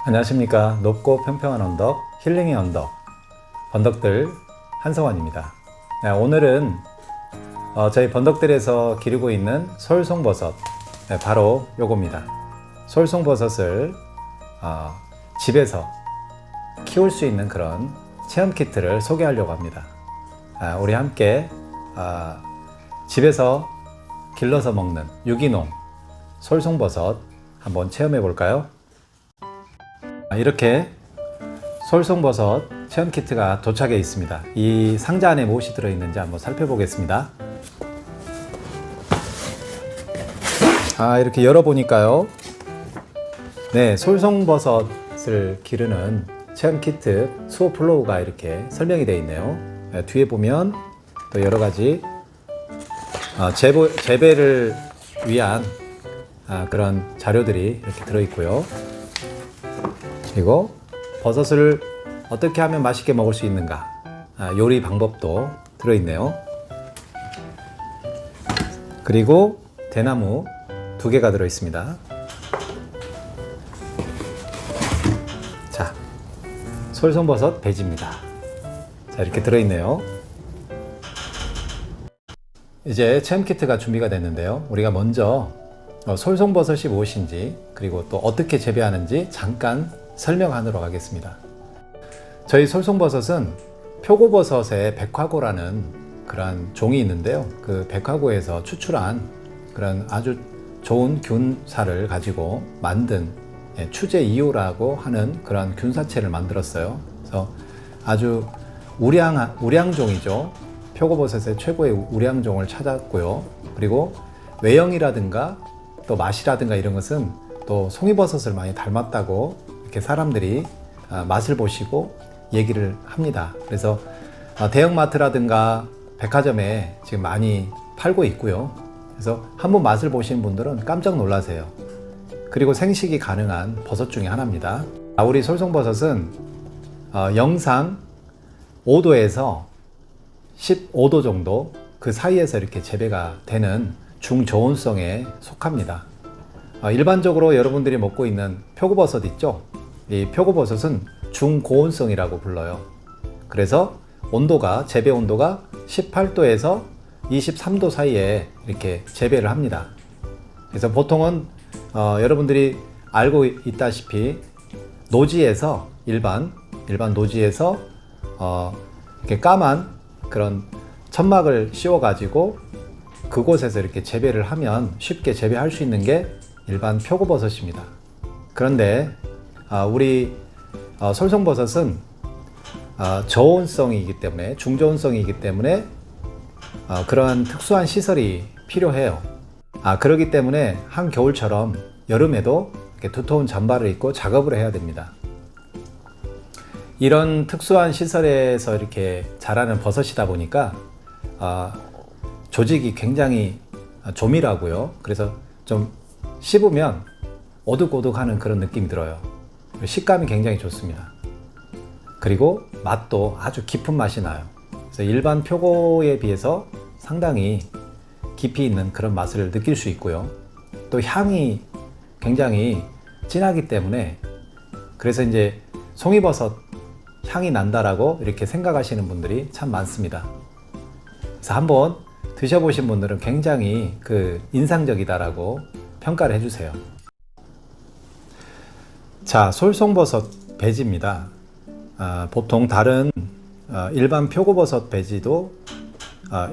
안녕하십니까. 높고 평평한 언덕, 힐링의 언덕, 번덕들 한성환입니다. 오늘은 저희 번덕들에서 기르고 있는 솔송버섯, 바로 요겁니다. 솔송버섯을 집에서 키울 수 있는 그런 체험 키트를 소개하려고 합니다. 우리 함께 집에서 길러서 먹는 유기농 솔송버섯 한번 체험해 볼까요? 이렇게 솔송버섯 체험 키트가 도착해 있습니다. 이 상자 안에 무엇이 들어있는지 한번 살펴보겠습니다. 이렇게 열어보니까요. 네, 솔송버섯을 기르는 체험 키트 수호 플로우가 이렇게 설명이 되어 있네요. 뒤에 보면 또 여러 가지 재배를 위한 그런 자료들이 이렇게 들어있고요. 그리고 버섯을 어떻게 하면 맛있게 먹을 수 있는가, 요리 방법도 들어있네요. 그리고 대나무 2개가 들어있습니다. 자, 솔송버섯 배지입니다. 자, 이렇게 들어있네요. 이제 체험 키트가 준비가 됐는데요. 우리가 먼저 솔송버섯이 무엇인지, 그리고 또 어떻게 재배하는지 잠깐 설명하도록 하겠습니다. 저희 솔송버섯은 표고버섯의 백화고라는 그런 종이 있는데요. 그 백화고에서 추출한 그런 아주 좋은 균사를 가지고 만든 추제 2호라고 하는 그런 균사체를 만들었어요. 그래서 아주 우량종이죠. 표고버섯의 최고의 우량종을 찾았고요. 그리고 외형이라든가 또 맛이라든가 이런 것은 또 송이버섯을 많이 닮았다고 이렇게 사람들이 맛을 보시고 얘기를 합니다. 그래서 대형마트라든가 백화점에 지금 많이 팔고 있고요. 그래서 한번 맛을 보시는 분들은 깜짝 놀라세요. 그리고 생식이 가능한 버섯 중에 하나입니다. 우리 솔송버섯은 영상 5도에서 15도 정도 그 사이에서 이렇게 재배가 되는 중저온성에 속합니다. 일반적으로 여러분들이 먹고 있는 표고버섯 있죠? 이 표고버섯은 중고온성이라고 불러요. 그래서 온도가, 재배 온도가 18도에서 23도 사이에 이렇게 재배를 합니다. 그래서 보통은 여러분들이 알고 있다시피 노지에서 일반 노지에서 이렇게 까만 그런 천막을 씌워 가지고 그곳에서 이렇게 재배를 하면 쉽게 재배할 수 있는 게 일반 표고버섯입니다. 그런데 우리 솔송버섯은 저온성이기 때문에, 중저온성이기 때문에 그러한 특수한 시설이 필요해요. 그렇기 때문에 한겨울처럼 여름에도 이렇게 두터운 잠바를 입고 작업을 해야 됩니다. 이런 특수한 시설에서 이렇게 자라는 버섯이다 보니까 조직이 굉장히 조밀하고요. 그래서 좀 씹으면 오독오독하는 그런 느낌이 들어요. 식감이 굉장히 좋습니다. 그리고 맛도 아주 깊은 맛이 나요. 그래서 일반 표고에 비해서 상당히 깊이 있는 그런 맛을 느낄 수 있고요. 또 향이 굉장히 진하기 때문에, 그래서 이제 송이버섯 향이 난다라고 이렇게 생각하시는 분들이 참 많습니다. 그래서 한번 드셔보신 분들은 굉장히 인상적이다라고 평가를 해주세요. 자, 솔송버섯 배지입니다. 보통 다른 일반 표고버섯 배지도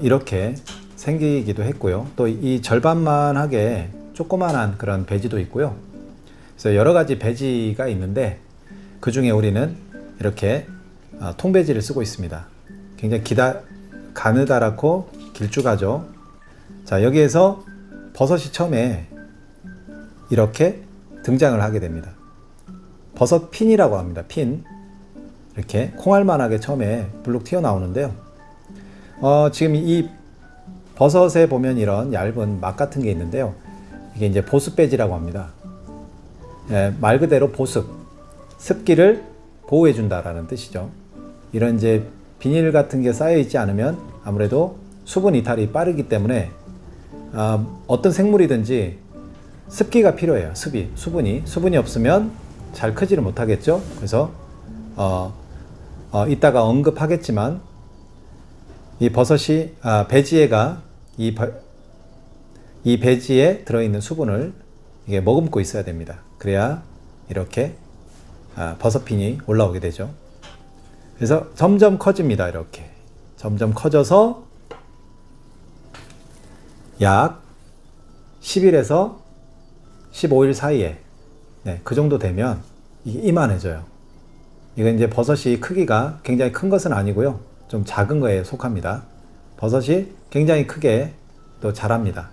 이렇게 생기기도 했고요. 또 이 절반만하게 조그만한 그런 배지도 있고요. 그래서 여러 가지 배지가 있는데 그 중에 우리는 이렇게 통배지를 쓰고 있습니다. 굉장히 가느다랗고 길쭉하죠. 자, 여기에서 버섯이 처음에 이렇게 등장을 하게 됩니다. 버섯 핀이라고 합니다. 핀. 이렇게 콩알만하게 처음에 블룩 튀어나오는데요. 지금 이 버섯에 보면 이런 얇은 막 같은 게 있는데요. 이게 이제 보습배지라고 합니다. 말 그대로 보습, 습기를 보호해 준다라는 뜻이죠. 이런 이제 비닐 같은 게 쌓여 있지 않으면 아무래도 수분 이탈이 빠르기 때문에 어떤 생물이든지 습기가 필요해요. 수분이 없으면 잘 크지를 못하겠죠. 그래서 이따가 언급하겠지만 이 버섯이 배지애가 이 배지에 들어있는 수분을 이게 머금고 있어야 됩니다. 그래야 이렇게 버섯핀이 올라오게 되죠. 그래서 점점 커집니다. 이렇게 점점 커져서 약 10일에서 15일 사이에 그 정도 되면 이게 이만해져요. 이건 이제 버섯이 크기가 굉장히 큰 것은 아니고요. 좀 작은 거에 속합니다. 버섯이 굉장히 크게 또 자랍니다.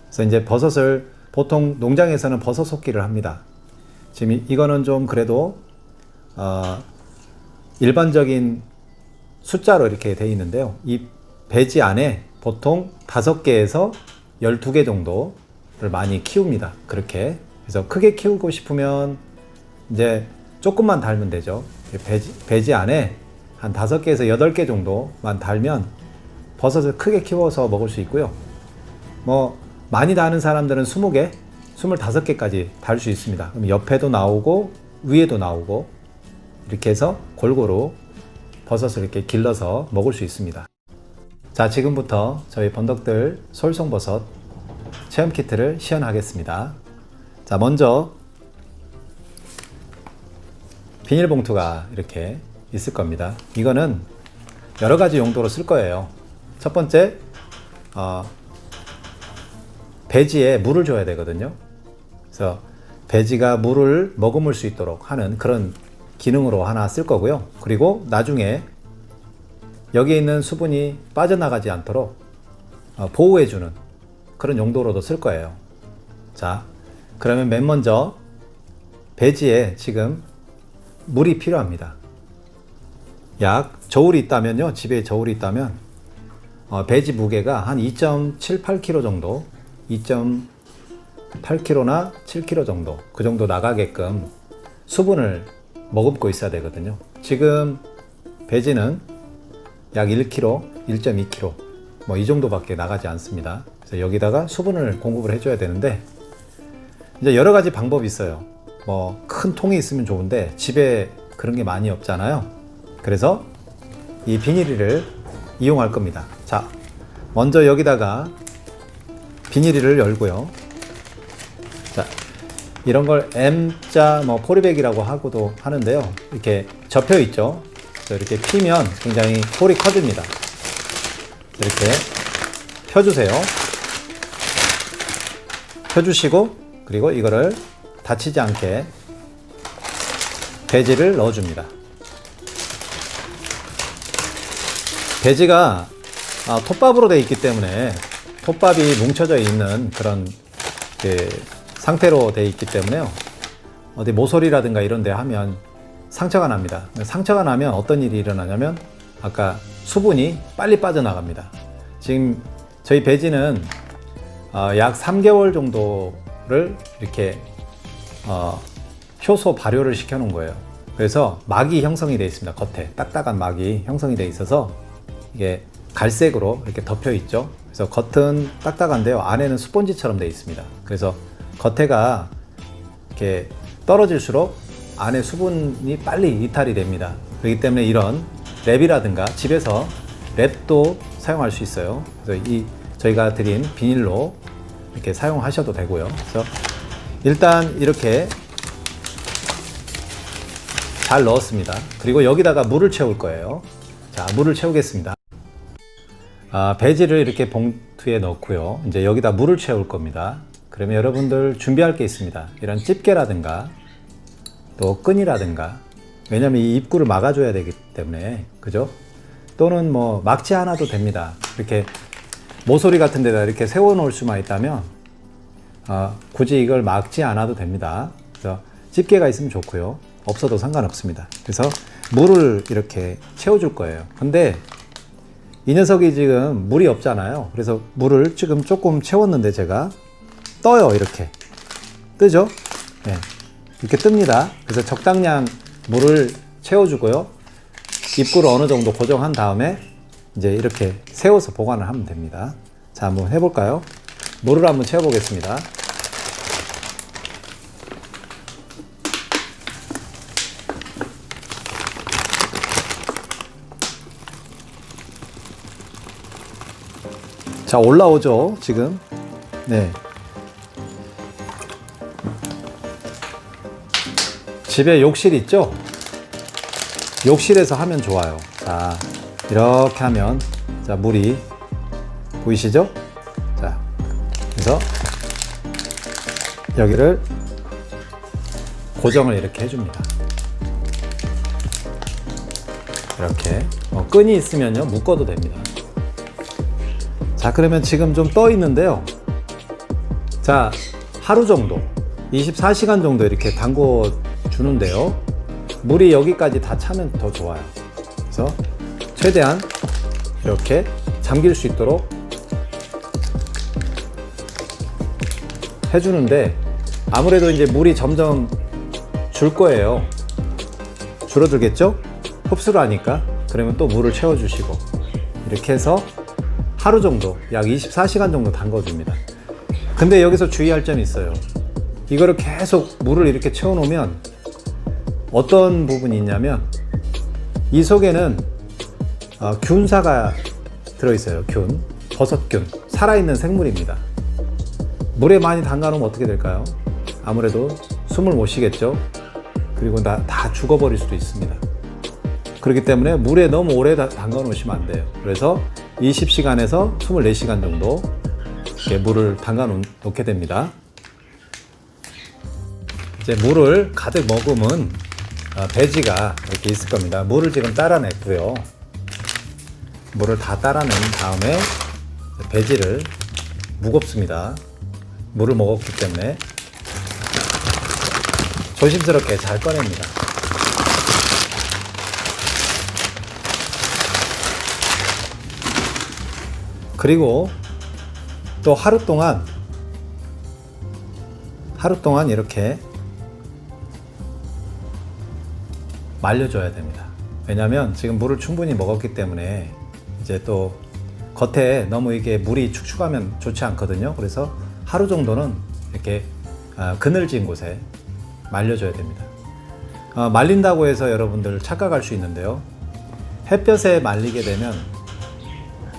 그래서 이제 버섯을 보통 농장에서는 버섯 솎기를 합니다. 지금 이거는 좀 그래도 일반적인 숫자로 이렇게 되어 있는데요. 이 배지 안에 보통 5개에서 12개 정도를 많이 키웁니다. 그렇게. 그래서 크게 키우고 싶으면 이제 조금만 달면 되죠. 배지 안에 한 5개에서 8개 정도만 달면 버섯을 크게 키워서 먹을 수 있고요. 뭐 많이 다는 사람들은 20개, 25개까지 달 수 있습니다. 그럼 옆에도 나오고 위에도 나오고 이렇게 해서 골고루 버섯을 이렇게 길러서 먹을 수 있습니다. 자, 지금부터 저희 번덕들 솔송버섯 체험 키트를 시연하겠습니다. 자, 먼저 비닐봉투가 이렇게 있을 겁니다. 이거는 여러 가지 용도로 쓸 거예요. 첫 번째, 배지에 물을 줘야 되거든요. 그래서 배지가 물을 머금을 수 있도록 하는 그런 기능으로 하나 쓸 거고요. 그리고 나중에 여기에 있는 수분이 빠져나가지 않도록 보호해주는 그런 용도로도 쓸 거예요. 자, 그러면 맨 먼저 배지에 지금 물이 필요합니다. 약 저울이 있다면요, 집에 저울이 있다면 배지 무게가 한 2.78kg 정도, 2.8kg나 7kg 정도, 그 정도 나가게끔 수분을 머금고 있어야 되거든요. 지금 배지는 약 1kg, 1.2kg 뭐 이 정도밖에 나가지 않습니다. 그래서 여기다가 수분을 공급을 해줘야 되는데 이제 여러 가지 방법이 있어요. 뭐 큰 통이 있으면 좋은데 집에 그런 게 많이 없잖아요. 그래서 이 비닐을 이용할 겁니다. 자, 먼저 여기다가 비닐을 열고요. 자, 이런 걸 M자 뭐 포리백이라고 하고도 하는데요. 이렇게 접혀 있죠. 이렇게 피면 굉장히 폴이 커집니다. 이렇게 펴주세요. 펴주시고, 그리고 이거를 다치지 않게 배지를 넣어줍니다. 배지가 톱밥으로 되어 있기 때문에 톱밥이 뭉쳐져 있는 그런 상태로 되어 있기 때문에요. 어디 모서리라든가 이런 데 하면 상처가 납니다. 상처가 나면 어떤 일이 일어나냐면 아까 수분이 빨리 빠져나갑니다. 지금 저희 배지는 약 3개월 정도를 이렇게 효소 발효를 시켜 놓은 거예요. 그래서 막이 형성이 되어 있습니다. 겉에 딱딱한 막이 형성이 되어 있어서 이게 갈색으로 이렇게 덮여 있죠. 그래서 겉은 딱딱한데요, 안에는 스펀지처럼 되어 있습니다. 그래서 겉에가 이렇게 떨어질수록 안에 수분이 빨리 이탈이 됩니다. 그렇기 때문에 이런 랩이라든가 집에서 랩도 사용할 수 있어요. 그래서 저희가 드린 비닐로 이렇게 사용하셔도 되고요. 그래서 일단 이렇게 잘 넣었습니다. 그리고 여기다가 물을 채울 거예요. 자, 물을 채우겠습니다. 배지를 이렇게 봉투에 넣고요. 이제 여기다 물을 채울 겁니다. 그러면 여러분들 준비할 게 있습니다. 이런 집게라든가 또 끈이라든가, 왜냐면 이 입구를 막아줘야 되기 때문에, 그죠? 또는 뭐 막지 않아도 됩니다. 이렇게 모서리 같은 데다 이렇게 세워 놓을 수만 있다면 굳이 이걸 막지 않아도 됩니다. 그래서 집게가 있으면 좋고요. 없어도 상관없습니다. 그래서 물을 이렇게 채워줄 거예요. 근데 이 녀석이 지금 물이 없잖아요. 그래서 물을 지금 조금 채웠는데 제가 떠요. 이렇게 뜨죠? 네. 이렇게 뜹니다. 그래서 적당량 물을 채워주고요. 입구를 어느 정도 고정한 다음에 이제 이렇게 세워서 보관을 하면 됩니다. 자, 한번 해볼까요? 물을 한번 채워보겠습니다. 자, 올라오죠, 지금. 네. 집에 욕실 있죠? 욕실에서 하면 좋아요. 자, 이렇게 하면, 자, 물이 보이시죠? 자, 그래서 여기를 고정을 이렇게 해줍니다. 이렇게 끈이 있으면요 묶어도 됩니다. 자, 그러면 지금 좀 떠 있는데요. 자, 하루 정도 24시간 정도 이렇게 담궈 주는데요, 물이 여기까지 다 차면 더 좋아요. 그래서 최대한 이렇게 잠길 수 있도록 해주는데, 아무래도 이제 물이 점점 줄 거예요. 줄어들겠죠? 흡수를 하니까. 그러면 또 물을 채워주시고, 이렇게 해서 하루 정도, 약 24시간 정도 담궈줍니다. 근데 여기서 주의할 점이 있어요. 이거를 계속 물을 이렇게 채워놓으면 어떤 부분이 있냐면, 이 속에는 균사가 들어있어요. 균, 버섯균, 살아있는 생물입니다. 물에 많이 담가놓으면 어떻게 될까요? 아무래도 숨을 못 쉬겠죠. 그리고 다 죽어버릴 수도 있습니다. 그렇기 때문에 물에 너무 오래 담가 놓으시면 안 돼요. 그래서 20시간에서 24시간 정도 이렇게 물을 담가 놓게 됩니다. 이제 물을 가득 머금은 배지가 이렇게 있을 겁니다. 물을 지금 따라냈고요. 물을 다 따라낸 다음에 배지를, 무겁습니다. 물을 먹었기 때문에 조심스럽게 잘 꺼냅니다. 그리고 또 하루 동안 이렇게 말려줘야 됩니다. 왜냐하면 지금 물을 충분히 먹었기 때문에 이제 또 겉에 너무 이게 물이 축축하면 좋지 않거든요. 그래서 하루 정도는 이렇게 그늘진 곳에 말려줘야 됩니다. 말린다고 해서 여러분들 착각할 수 있는데요, 햇볕에 말리게 되면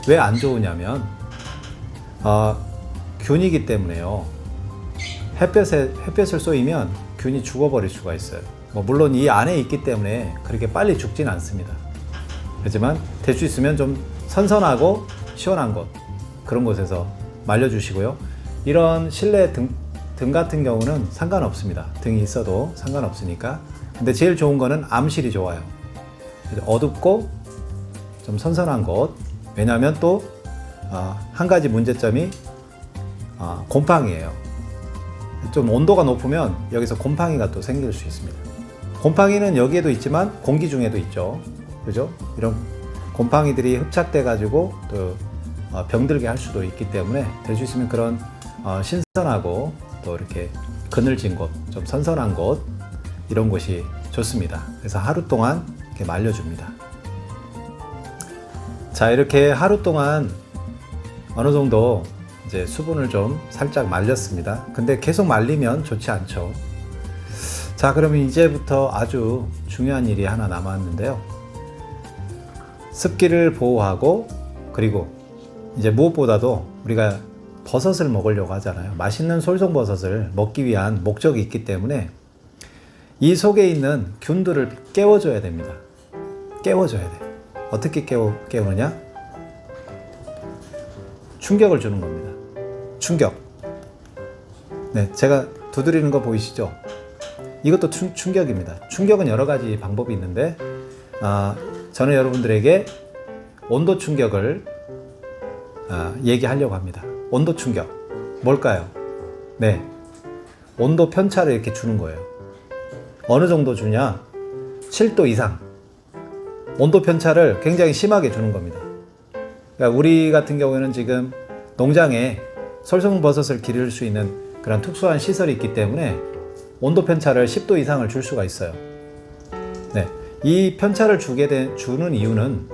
왜 안 좋으냐면 균이기 때문에요. 햇볕을 쏘이면 균이 죽어버릴 수가 있어요. 물론 이 안에 있기 때문에 그렇게 빨리 죽진 않습니다. 하지만 될 수 있으면 좀 선선하고 시원한 곳, 그런 곳에서 말려주시고요. 이런 실내 등 같은 경우는 상관없습니다. 등이 있어도 상관없으니까. 근데 제일 좋은 거는 암실이 좋아요. 어둡고 좀 선선한 곳. 왜냐하면 또 한 가지 문제점이 곰팡이에요. 좀 온도가 높으면 여기서 곰팡이가 또 생길 수 있습니다. 곰팡이는 여기에도 있지만 공기 중에도 있죠. 그죠? 이런 곰팡이들이 흡착돼 가지고 또 병들게 할 수도 있기 때문에 될 수 있으면 그런 신선하고 또 이렇게 그늘진 곳, 좀 선선한 곳, 이런 곳이 좋습니다. 그래서 하루 동안 이렇게 말려줍니다. 자, 이렇게 하루 동안 어느 정도 이제 수분을 좀 살짝 말렸습니다. 근데 계속 말리면 좋지 않죠. 자, 그러면 이제부터 아주 중요한 일이 하나 남았는데요. 습기를 보호하고, 그리고 이제 무엇보다도 우리가 버섯을 먹으려고 하잖아요. 맛있는 솔송버섯을 먹기 위한 목적이 있기 때문에 이 속에 있는 균들을 깨워줘야 됩니다. 깨워줘야 돼요. 어떻게 깨우느냐? 충격을 주는 겁니다. 충격. 네, 제가 두드리는 거 보이시죠? 이것도 충격입니다. 충격은 여러 가지 방법이 있는데 저는 여러분들에게 온도 충격을 얘기하려고 합니다. 온도 충격. 뭘까요? 네, 온도 편차를 이렇게 주는 거예요. 어느 정도 주냐? 7도 이상. 온도 편차를 굉장히 심하게 주는 겁니다. 그러니까 우리 같은 경우에는 지금 농장에 솔송버섯을 기를 수 있는 그런 특수한 시설이 있기 때문에 온도 편차를 10도 이상을 줄 수가 있어요. 네, 이 편차를 주는 이유는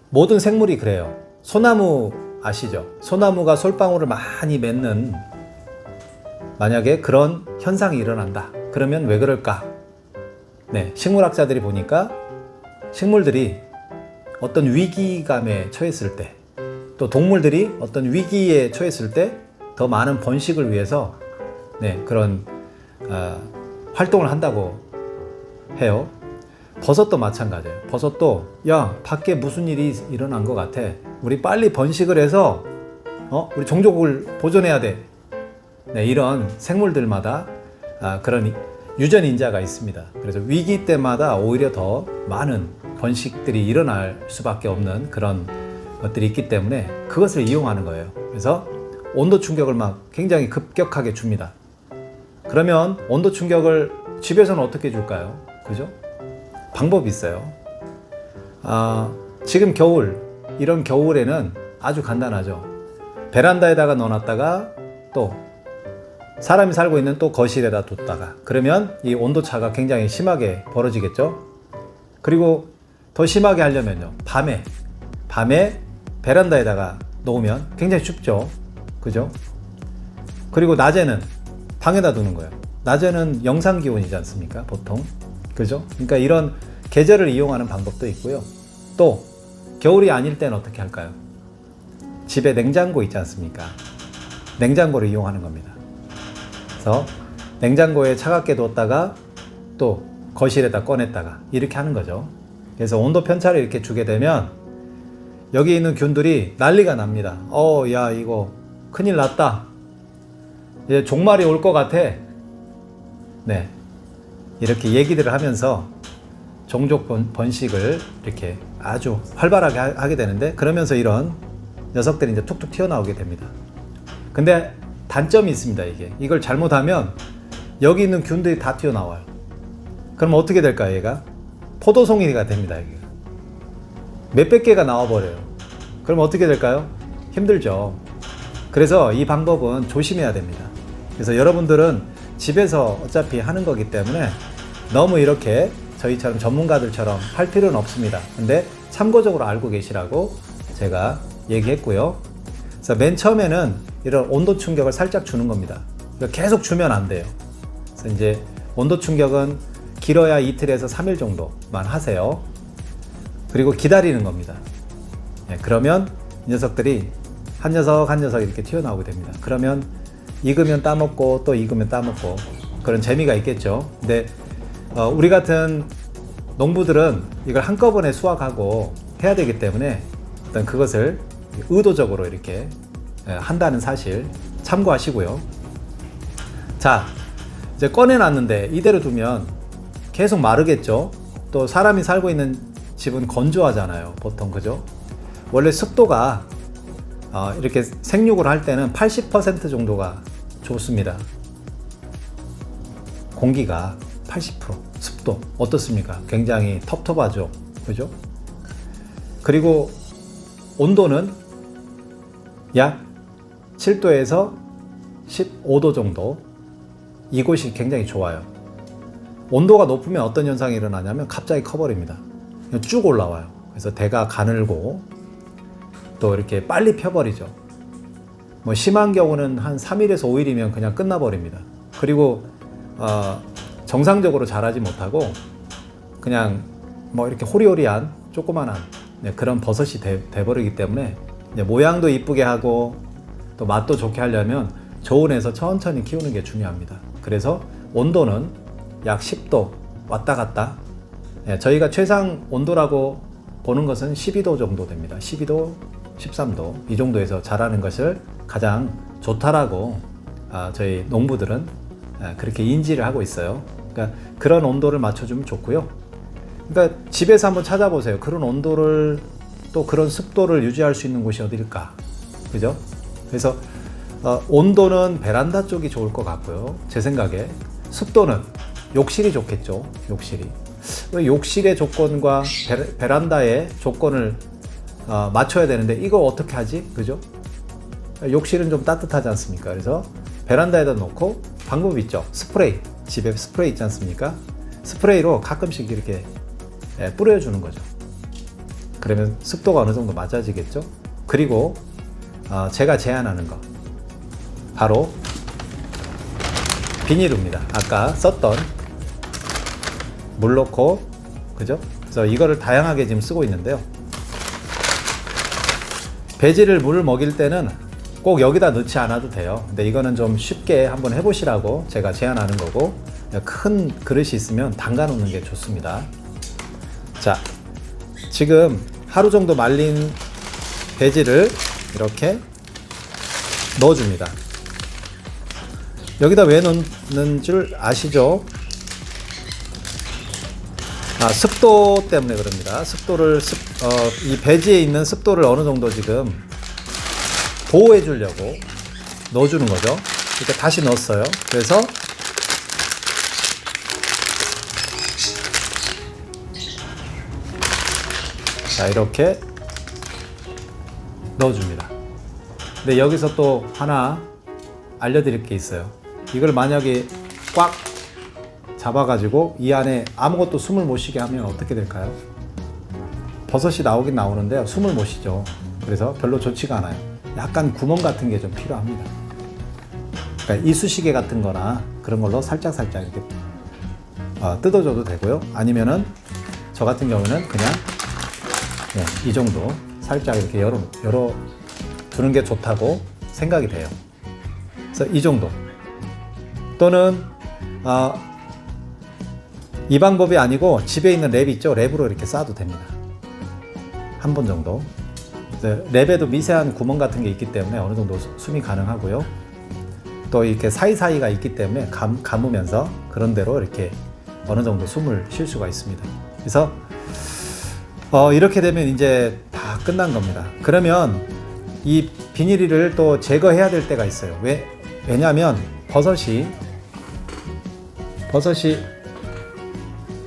모든 생물이 그래요. 소나무 아시죠? 소나무가 솔방울을 많이 맺는, 만약에 그런 현상이 일어난다. 그러면 왜 그럴까? 네, 식물학자들이 보니까 식물들이 어떤 위기감에 처했을 때, 또 동물들이 어떤 위기에 처했을 때 더 많은 번식을 위해서 그런 활동을 한다고 해요. 버섯도 마찬가지예요. 버섯도 야, 밖에 무슨 일이 일어난 것 같아. 우리 빨리 번식을 해서 우리 종족을 보존해야 돼. 이런 생물들마다 그런 유전인자가 있습니다. 그래서 위기 때마다 오히려 더 많은 번식들이 일어날 수밖에 없는 그런 것들이 있기 때문에 그것을 이용하는 거예요. 그래서 온도 충격을 막 굉장히 급격하게 줍니다. 그러면 온도 충격을 집에서는 어떻게 줄까요? 그죠? 방법이 있어요. 지금 겨울, 이런 겨울에는 아주 간단하죠. 베란다에다가 넣어놨다가 또 사람이 살고 있는 또 거실에다 뒀다가, 그러면 이 온도차가 굉장히 심하게 벌어지겠죠. 그리고 더 심하게 하려면요, 밤에 베란다에다가 놓으면 굉장히 춥죠. 그죠? 그리고 낮에는 방에다 두는 거예요. 낮에는 영상 기온이지 않습니까? 보통. 그죠? 그러니까 이런 계절을 이용하는 방법도 있고요. 또 겨울이 아닐 때는 어떻게 할까요? 집에 냉장고 있지 않습니까? 냉장고를 이용하는 겁니다. 그래서 냉장고에 차갑게 뒀다가 또 거실에다 꺼냈다가 이렇게 하는 거죠. 그래서 온도 편차를 이렇게 주게 되면 여기 있는 균들이 난리가 납니다. 야, 이거 큰일 났다. 이제 종말이 올 것 같아. 이렇게 얘기들을 하면서 종족 번식을 이렇게 아주 활발하게 하게 되는데, 그러면서 이런 녀석들이 이제 툭툭 튀어나오게 됩니다. 근데 단점이 있습니다. 이걸 잘못하면 여기 있는 균들이 다 튀어나와요. 그럼 어떻게 될까요? 얘가 포도송이가 됩니다. 여기가 몇백 개가 나와버려요. 그럼 어떻게 될까요? 힘들죠. 그래서 이 방법은 조심해야 됩니다. 그래서 여러분들은 집에서 어차피 하는 거기 때문에 너무 이렇게 저희처럼 전문가들처럼 할 필요는 없습니다. 근데 참고적으로 알고 계시라고 제가 얘기했고요. 그래서 맨 처음에는 이런 온도 충격을 살짝 주는 겁니다. 계속 주면 안 돼요. 그래서 이제 온도 충격은 길어야 이틀에서 3일 정도만 하세요. 그리고 기다리는 겁니다. 그러면 이 녀석들이 한 녀석 한 녀석 이렇게 튀어나오게 됩니다. 그러면 익으면 따먹고 또 익으면 따먹고 그런 재미가 있겠죠. 근데 우리 같은 농부들은 이걸 한꺼번에 수확하고 해야 되기 때문에 일단 그것을 의도적으로 이렇게 한다는 사실 참고하시고요. 자, 이제 꺼내놨는데 이대로 두면 계속 마르겠죠. 또 사람이 살고 있는 집은 건조하잖아요, 보통. 그죠? 원래 습도가 이렇게 생육을 할 때는 80% 정도가 좋습니다. 공기가 80% 습도 어떻습니까? 굉장히 텁텁하죠. 그죠? 그리고 온도는 약 7도에서 15도 정도, 이곳이 굉장히 좋아요. 온도가 높으면 어떤 현상이 일어나냐면 갑자기 커버립니다. 쭉 올라와요. 그래서 대가 가늘고 또 이렇게 빨리 펴버리죠. 뭐 심한 경우는 한 3일에서 5일이면 그냥 끝나버립니다. 그리고 정상적으로 자라지 못하고 그냥 뭐 이렇게 호리호리한 조그만한 그런 버섯이 돼버리기 때문에 모양도 이쁘게 하고 또 맛도 좋게 하려면 저온에서 천천히 키우는 게 중요합니다. 그래서 온도는 약 10도 왔다 갔다, 저희가 최상 온도라고 보는 것은 12도 정도 됩니다. 12도, 13도 이 정도에서 자라는 것을 가장 좋다라고 저희 농부들은 그렇게 인지를 하고 있어요. 그러니까 그런 온도를 맞춰주면 좋고요. 그러니까 집에서 한번 찾아보세요. 그런 온도를 또 그런 습도를 유지할 수 있는 곳이 어딜까? 그죠? 그래서 온도는 베란다 쪽이 좋을 것 같고요. 제 생각에 습도는 욕실이 좋겠죠. 욕실이. 욕실의 조건과 베란다의 조건을 맞춰야 되는데 이거 어떻게 하지? 그죠? 욕실은 좀 따뜻하지 않습니까? 그래서 베란다에다 놓고 방법이 있죠. 스프레이. 집에 스프레이 있지 않습니까? 스프레이로 가끔씩 이렇게 뿌려주는 거죠. 그러면 습도가 어느 정도 맞아지겠죠? 그리고 제가 제안하는 거 바로 비닐입니다. 아까 썼던 물 넣고, 그죠? 그래서 이거를 다양하게 지금 쓰고 있는데요. 배지를 물을 먹일 때는 꼭 여기다 넣지 않아도 돼요. 근데 이거는 좀 쉽게 한번 해보시라고 제가 제안하는 거고, 큰 그릇이 있으면 담가 놓는 게 좋습니다. 자, 지금 하루 정도 말린 배지를 이렇게 넣어줍니다. 여기다 왜 넣는 줄 아시죠? 습도 때문에 그럽니다. 이 배지에 있는 습도를 어느 정도 지금 보호해 주려고 넣어주는 거죠. 이렇게 다시 넣었어요. 그래서 자, 이렇게 넣어줍니다. 근데 여기서 또 하나 알려드릴 게 있어요. 이걸 만약에 꽉 잡아가지고 이 안에 아무것도 숨을 못 쉬게 하면 어떻게 될까요? 버섯이 나오긴 나오는데요, 숨을 못 쉬죠. 그래서 별로 좋지가 않아요. 약간 구멍 같은 게 좀 필요합니다. 그러니까 이쑤시개 같은 거나 그런 걸로 살짝 이렇게 뜯어줘도 되고요. 아니면은 저 같은 경우는 그냥 이 정도 살짝 이렇게 열어 두는 게 좋다고 생각이 돼요. 그래서 이 정도, 또는 이 방법이 아니고 집에 있는 랩 있죠? 랩으로 이렇게 싸도 됩니다. 한 번 정도. 랩에도 미세한 구멍 같은 게 있기 때문에 어느 정도 숨이 가능하고요. 또 이렇게 사이사이가 있기 때문에 감으면서 그런 대로 이렇게 어느 정도 숨을 쉴 수가 있습니다. 그래서 이렇게 되면 이제 다 끝난 겁니다. 그러면 이 비닐을 또 제거해야 될 때가 있어요. 왜냐하면 버섯이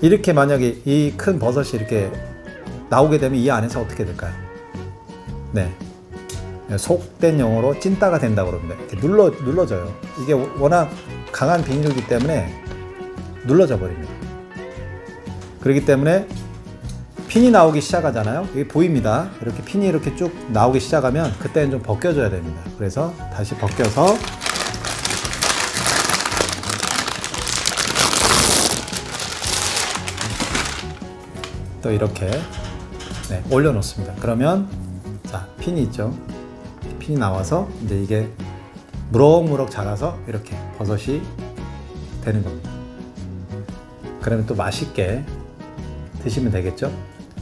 이렇게, 만약에 이 큰 버섯이 이렇게 나오게 되면 이 안에서 어떻게 될까요? 네, 속된 용어로 찐따가 된다고 그럽니다. 이렇게 눌러져요. 이게 워낙 강한 비닐이기 때문에 눌러져 버립니다. 그렇기 때문에 핀이 나오기 시작하잖아요. 이게 보입니다. 이렇게 핀이 이렇게 쭉 나오기 시작하면 그때는 좀 벗겨줘야 됩니다. 그래서 다시 벗겨서 또 이렇게 올려놓습니다. 그러면 자, 핀이 있죠. 핀이 나와서 이제 이게 무럭무럭 자라서 이렇게 버섯이 되는 겁니다. 그러면 또 맛있게 드시면 되겠죠.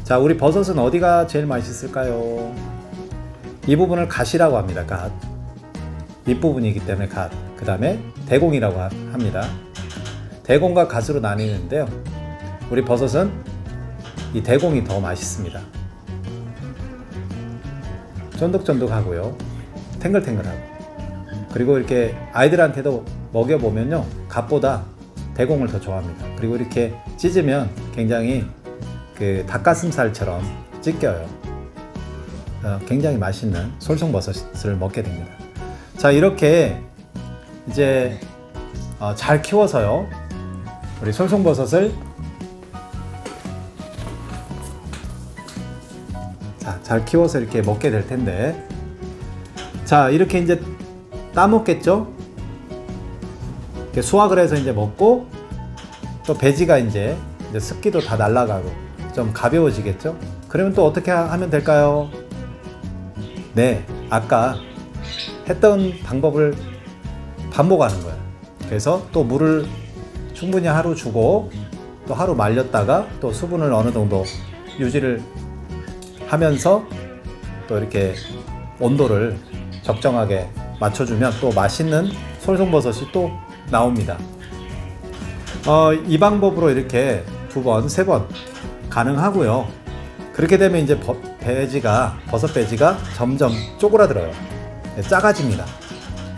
자, 우리 버섯은 어디가 제일 맛있을까요? 이 부분을 갓이라고 합니다. 갓. 윗부분이기 때문에 갓. 그 다음에 대공이라고 합니다. 대공과 갓으로 나뉘는데요, 우리 버섯은 이 대공이 더 맛있습니다. 쫀득쫀득하고요, 탱글탱글하고. 그리고 이렇게 아이들한테도 먹여보면요, 갓보다 대공을 더 좋아합니다. 그리고 이렇게 찢으면 굉장히 그 닭가슴살처럼 찢겨요. 굉장히 맛있는 솔송버섯을 먹게 됩니다. 자, 이렇게 이제 잘 키워서요, 우리 솔송버섯을 잘 키워서 이렇게 먹게 될 텐데, 자, 이렇게 이제 따먹겠죠? 이렇게 수확을 해서 이제 먹고, 또 배지가 이제 습기도 다 날아가고 좀 가벼워지겠죠? 그러면 또 어떻게 하면 될까요? 네, 아까 했던 방법을 반복하는 거예요. 그래서 또 물을 충분히 하루 주고, 또 하루 말렸다가 또 수분을 어느 정도 유지를 하면서 또 이렇게 온도를 적정하게 맞춰주면 또 맛있는 솔송버섯이 또 나옵니다. 이 방법으로 이렇게 2번, 3번 가능하고요. 그렇게 되면 이제 버섯 배지가 점점 쪼그라들어요. 작아집니다.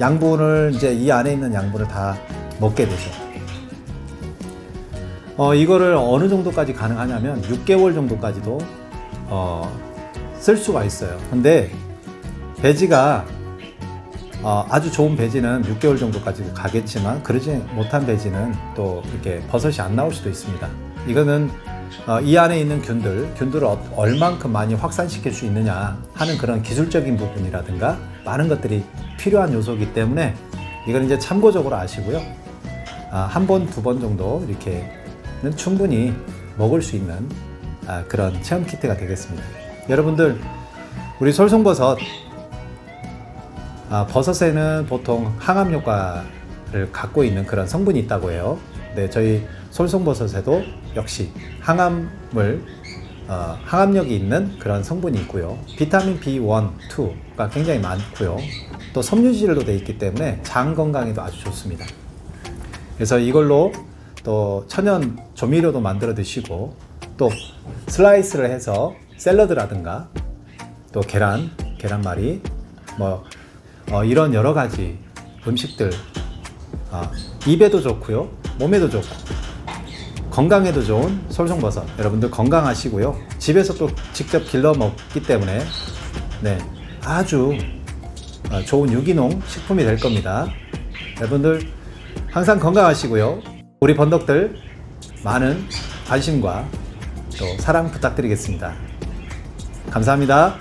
양분을, 이제 이 안에 있는 양분을 다 먹게 되죠. 이거를 어느 정도까지 가능하냐면 6개월 정도까지도 쓸 수가 있어요. 근데 배지가 아주 좋은 배지는 6개월 정도까지 가겠지만, 그러지 못한 배지는 또 이렇게 버섯이 안 나올 수도 있습니다. 이거는 이 안에 있는 균들을 얼만큼 많이 확산시킬 수 있느냐 하는 그런 기술적인 부분이라든가 많은 것들이 필요한 요소이기 때문에 이건 이제 참고적으로 아시고요. 한 번, 2번 정도 이렇게는 충분히 먹을 수 있는 그런 체험 키트가 되겠습니다. 여러분들, 우리 솔송버섯 버섯에는 보통 항암 효과를 갖고 있는 그런 성분이 있다고 해요. 네, 저희 솔송버섯에도 역시 항암력이 있는 그런 성분이 있고요. 비타민 B1, 2가 굉장히 많고요. 또 섬유질로 되어 있기 때문에 장 건강에도 아주 좋습니다. 그래서 이걸로 또 천연 조미료도 만들어 드시고 또 슬라이스를 해서 샐러드라든가 또 계란말이 이런 여러 가지 음식들 입에도 좋고요, 몸에도 좋고 건강에도 좋은 솔송버섯, 여러분들 건강하시고요. 집에서 또 직접 길러 먹기 때문에 네, 아주 좋은 유기농 식품이 될 겁니다. 여러분들 항상 건강하시고요. 우리 번덕들 많은 관심과 또 사랑 부탁드리겠습니다. 감사합니다.